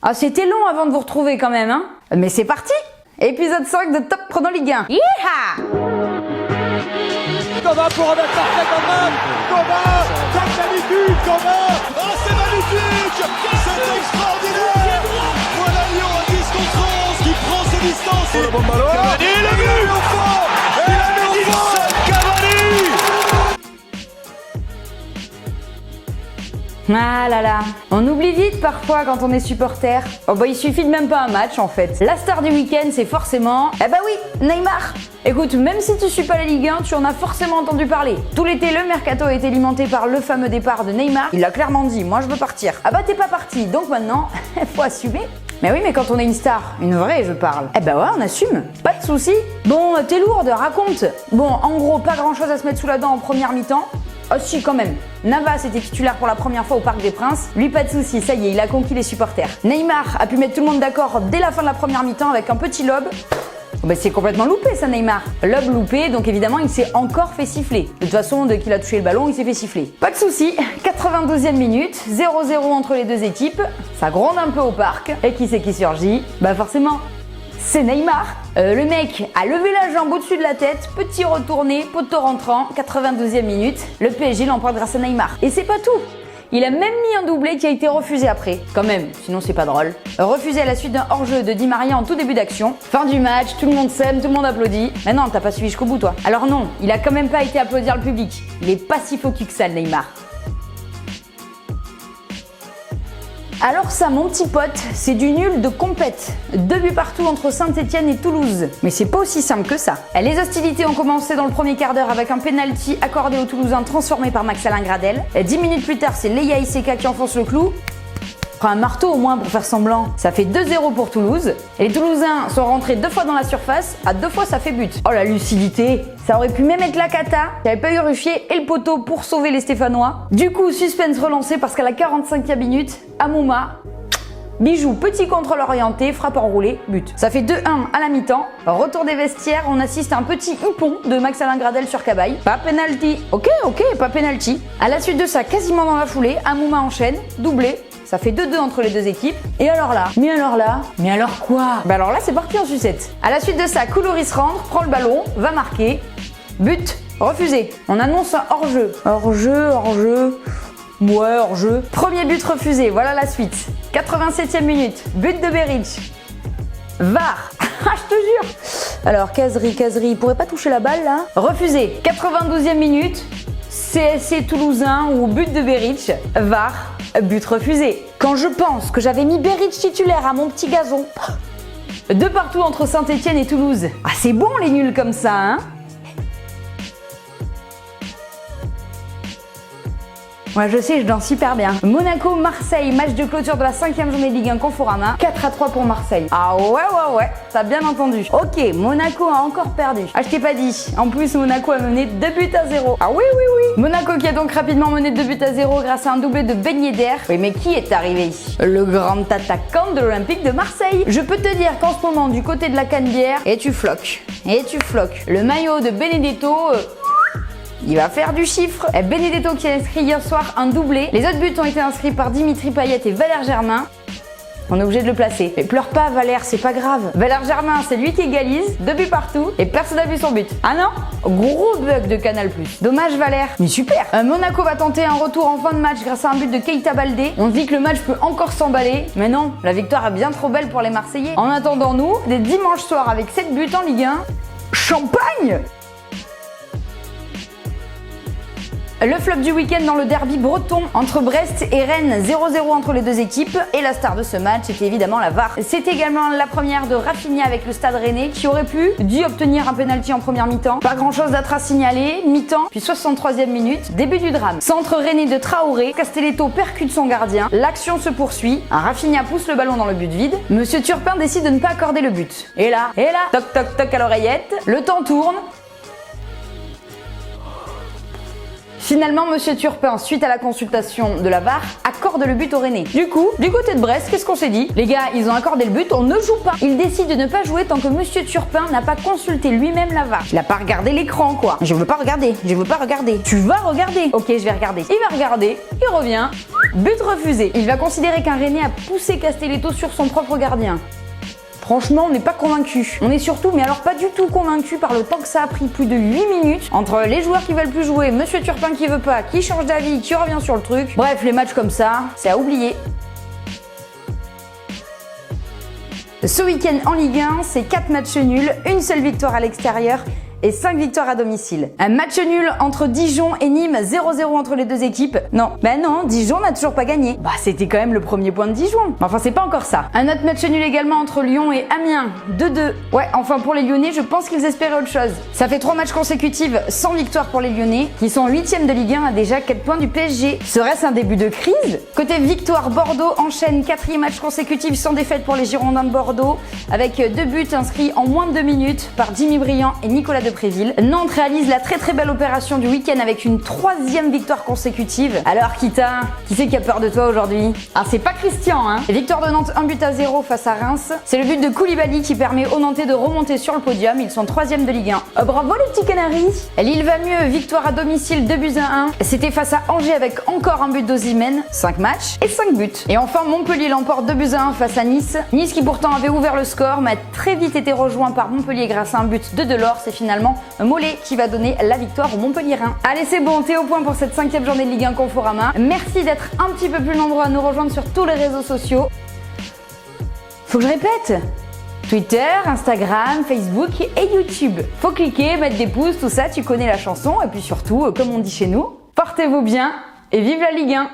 Ah, c'était long avant de vous retrouver quand même, hein. Mais c'est parti. Épisode 5 de Top Chrono Ligue 1. Yeeha! Thomas pour remettre parfait Coman. Thomas, comme d'habitude, Thomas. Oh, c'est magnifique. C'est extraordinaire. Voilà Lyon à 10 contre 11 qui prend ses distances. Le bon ballon. Cavani, il a mis au fond. Il a mis au fond. Cavani. Ah là là, on oublie vite parfois quand on est supporter. Oh bah il suffit de même pas un match en fait. La star du week-end c'est forcément... Eh bah oui, Neymar. Écoute, même si tu suis pas la Ligue 1, tu en as forcément entendu parler. Tout l'été, le mercato a été alimenté par le fameux départ de Neymar. Il a clairement dit, moi je veux partir. Ah bah t'es pas parti, donc maintenant, faut assumer. Mais oui, mais quand on est une star, une vraie je parle, eh bah ouais, on assume, pas de soucis. Bon, t'es lourde, raconte. Bon, en gros, pas grand chose à se mettre sous la dent en première mi-temps. Oh si, quand même. Navas était titulaire pour la première fois au Parc des Princes. Lui, pas de soucis, ça y est, il a conquis les supporters. Neymar a pu mettre tout le monde d'accord dès la fin de la première mi-temps avec un petit lob. Oh bah c'est complètement loupé ça, Neymar. Lob loupé, donc évidemment il s'est encore fait siffler. De toute façon, dès qu'il a touché le ballon, il s'est fait siffler. Pas de soucis, 92e minute, 0-0 entre les deux équipes. Ça gronde un peu au parc. Et qui c'est qui surgit? Bah forcément, c'est Neymar. Le mec a levé la jambe au-dessus de la tête, petit retourné, poteau rentrant, 92e minute. Le PSG l'emporte grâce à Neymar. Et c'est pas tout. Il a même mis un doublé qui a été refusé après. Quand même, sinon c'est pas drôle. Refusé à la suite d'un hors-jeu de Di Maria en tout début d'action. Fin du match, tout le monde s'aime, tout le monde applaudit. Mais non, t'as pas suivi jusqu'au bout toi. Alors non, il a quand même pas été applaudir le public. Il est pas si focus que ça, le Neymar. Alors ça, mon petit pote, c'est du nul de compète. 2 buts partout entre Saint-Etienne et Toulouse. Mais c'est pas aussi simple que ça. Les hostilités ont commencé dans le premier quart d'heure avec un penalty accordé aux Toulousains transformé par Max-Alain Gradel. 10 minutes plus tard, c'est Leia Iseka qui enfonce le clou. Prends un marteau au moins pour faire semblant. Ça fait 2-0 pour Toulouse. Et les Toulousains sont rentrés 2 fois dans la surface. À 2 fois, ça fait but. Oh la lucidité. Ça aurait pu même être la cata. Il n'y avait pas eu Ruffier et le poteau pour sauver les Stéphanois. Du coup, suspense relancé parce qu'à la 45e minute, Amouma, bijou, petit contrôle orienté, frappe enroulée, but. Ça fait 2-1 à la mi-temps. Retour des vestiaires, on assiste à un petit hippon de Max-Alain Gradel sur Cabaye. Pas penalty. Ok, pas penalty. À la suite de ça, quasiment dans la foulée, Amouma enchaîne, doublé. Ça fait 2-2 entre les deux équipes. Et alors là? Mais alors quoi? Bah alors là, c'est parti en sucette. À la suite de ça, Koulouris rentre, prend le ballon, va marquer. But, refusé. On annonce un hors-jeu. Hors-jeu. Ouais, hors-jeu. Premier but refusé, voilà la suite. 87e minute, but de Beric. VAR. Je te jure. Alors, Kazri, il pourrait pas toucher la balle là? Refusé. 92e minute, CSC Toulousain ou but de Beric. VAR. But refusé. Quand je pense que j'avais mis Beric titulaire à mon petit gazon. 2 partout entre Saint-Etienne et Toulouse. Ah, c'est bon les nuls comme ça, hein? Ouais, je sais, je danse super bien. Monaco-Marseille, match de clôture de la 5e journée de Ligue 1 Conforama. 4-3 pour Marseille. Ah ouais, t'as bien entendu. Ok, Monaco a encore perdu. Ah, je t'ai pas dit. En plus, Monaco a mené 2-0. Ah oui. Monaco qui a donc rapidement mené 2-0 grâce à un doublé de Ben Yedder. Oui, mais qui est arrivé? Le grand attaquant de l'Olympique de Marseille. Je peux te dire qu'en ce moment, du côté de la Canebière, et tu floques. Le maillot de Benedetto... il va faire du chiffre. Benedetto qui a inscrit hier soir un doublé. Les autres buts ont été inscrits par Dimitri Payet et Valère Germain. On est obligé de le placer. Mais pleure pas Valère, c'est pas grave. Valère Germain, c'est lui qui égalise, 2 buts partout, et personne n'a vu son but. Ah non? Gros bug de Canal+. Dommage Valère. Mais super. Monaco va tenter un retour en fin de match grâce à un but de Keita Baldé. On se dit que le match peut encore s'emballer. Mais non, la victoire est bien trop belle pour les Marseillais. En attendant nous, des dimanches soirs avec 7 buts en Ligue 1. Champagne! Le flop du week-end dans le derby breton entre Brest et Rennes, 0-0 entre les deux équipes. Et la star de ce match, c'était évidemment la VAR. C'était également la première de Rafinha avec le Stade Rennais qui aurait dû obtenir un penalty en première mi-temps. Pas grand-chose d'autre à signaler, mi-temps, puis 63e minute, début du drame. Centre Rennais de Traoré, Castelletto percute son gardien, l'action se poursuit, Rafinha pousse le ballon dans le but vide. Monsieur Turpin décide de ne pas accorder le but. Et là, toc toc toc à l'oreillette, le temps tourne. Finalement, Monsieur Turpin, suite à la consultation de la VAR, accorde le but au Rennais. Du coup, du côté de Brest, qu'est-ce qu'on s'est dit? Les gars, ils ont accordé le but, on ne joue pas. Ils décident de ne pas jouer tant que Monsieur Turpin n'a pas consulté lui-même la VAR. Il n'a pas regardé l'écran, quoi. Je veux pas regarder, je veux pas regarder. Tu vas regarder. Ok, je vais regarder. Il va regarder, il revient. But refusé. Il va considérer qu'un Rennais a poussé Castelletto sur son propre gardien. Franchement, on n'est pas convaincu. On est surtout, mais alors pas du tout convaincu par le temps que ça a pris, plus de 8 minutes, entre les joueurs qui veulent plus jouer, Monsieur Turpin qui veut pas, qui change d'avis, qui revient sur le truc. Bref, les matchs comme ça, c'est à oublier. Ce week-end en Ligue 1, c'est 4 matchs nuls, une seule victoire à l'extérieur et 5 victoires à domicile. Un match nul entre Dijon et Nîmes, 0-0 entre les deux équipes. Non, Dijon n'a toujours pas gagné. C'était quand même le premier point de Dijon. Enfin, c'est pas encore ça. Un autre match nul également entre Lyon et Amiens, 2-2. Ouais, enfin pour les Lyonnais, je pense qu'ils espéraient autre chose. Ça fait 3 matchs consécutifs sans victoire pour les Lyonnais, qui sont 8e de Ligue 1 à déjà 4 points du PSG. Serait-ce un début de crise? Côté victoire, Bordeaux enchaîne 4e match consécutif sans défaite pour les Girondins de Bordeaux, avec 2 buts inscrits en moins de 2 minutes par Jimmy Briand et Nicolas Depréville. Nantes réalise la très belle opération du week-end avec une 3e victoire consécutive. Alors Kita, qui c'est qui a peur de toi aujourd'hui? Ah, c'est pas Christian, hein. Victoire de Nantes 1-0 face à Reims. C'est le but de Koulibaly qui permet aux Nantais de remonter sur le podium. Ils sont 3e de Ligue 1. Bravo les petits canaris. Lille va mieux, victoire à domicile 2-1. C'était face à Angers avec encore un but d'Osimhen. 5 matchs et 5 buts. Et enfin Montpellier l'emporte 2-1 face à Nice. Nice qui pourtant avait ouvert le score, mais a très vite été rejoint par Montpellier grâce à un but de Delors. C'est finalement Mollet qui va donner la victoire aux Montpelliérains. Allez, c'est bon, t'es au point pour cette 5e journée de Ligue 1 Conforama. Merci d'être un petit peu plus nombreux à nous rejoindre sur tous les réseaux sociaux. Faut que je répète? Twitter, Instagram, Facebook et YouTube. Faut cliquer, mettre des pouces, tout ça, tu connais la chanson. Et puis surtout, comme on dit chez nous, portez-vous bien et vive la Ligue 1!